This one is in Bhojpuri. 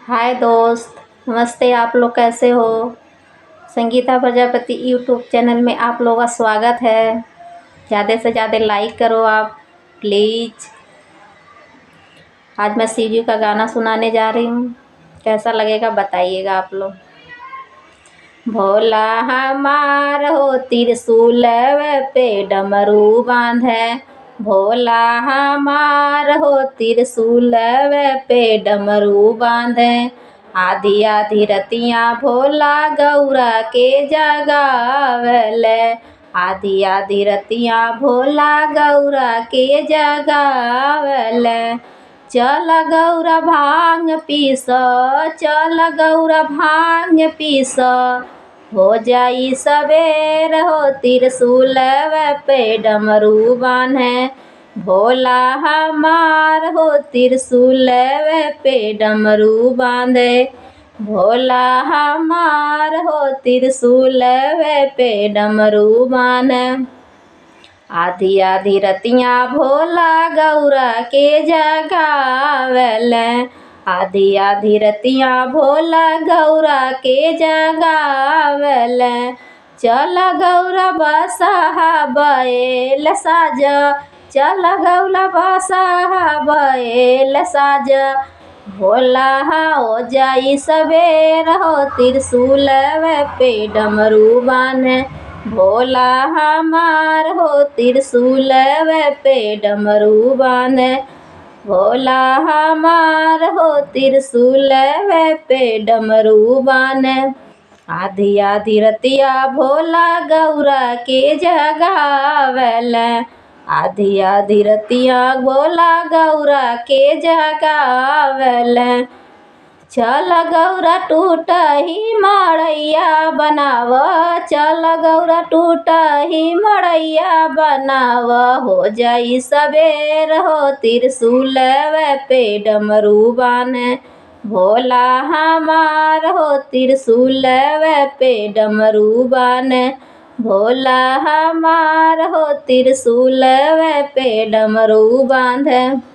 हाय दोस्त, नमस्ते। आप लोग कैसे हो? संगीता प्रजापति यूट्यूब चैनल में आप लोगों का स्वागत है। ज़्यादा से ज़्यादा लाइक करो आप प्लीज़। आज मैं शिव जी का गाना सुनाने जा रही हूँ। कैसा लगेगा बताइएगा आप लोग। भोला हमार हो त्रिशूल पे डमरू बांधे, भोला हमार हो त्रिशूल पे डमरू बांधे। आधी आधी रतियाँ भोला गौरा के जगावले, आधी आधी रतियाँ भोला गौरा के जगावले। चल गौरा भांग पीस, चल गौरा भांग पीस, हो जाई सवेर हो त्रिशूल पे डमरू बांधे। भोला हमार हो त्रिशूल पे डमरू बांधे, भोला हमार हो त्रिशूल पे डमरू बांधे। आधी आधी रतियाँ भोला गौरा के जगावले, आधी आधी रतियाँ भोला गौरा के जगावले। चल गौरा बसहा बैल साज, चल गौरा बसहा बैल साज, भोला हो जाई सवेर हो त्रिशूल पे डमरू बांधे। भोला हमार हो त्रिशूल पे डमरू बांधे, भोला हमार हो त्रिशूल पे डमरू बांधे। आधी आधी रतिया भोला गौरा के जगावले, आधी आधी रतिया भोला गौरा के जगावले। चल गौरा टूटही मड़ैया बनाव, चल गौरा टूटही मड़ैया बनाव, हो जाई सवेर हो त्रिशूल पे डमरू बांधे। भोला हमार हो त्रिशूल पे डमरू बांधे, भोला हमार हो त्रिशूल पे डमरू बांधे।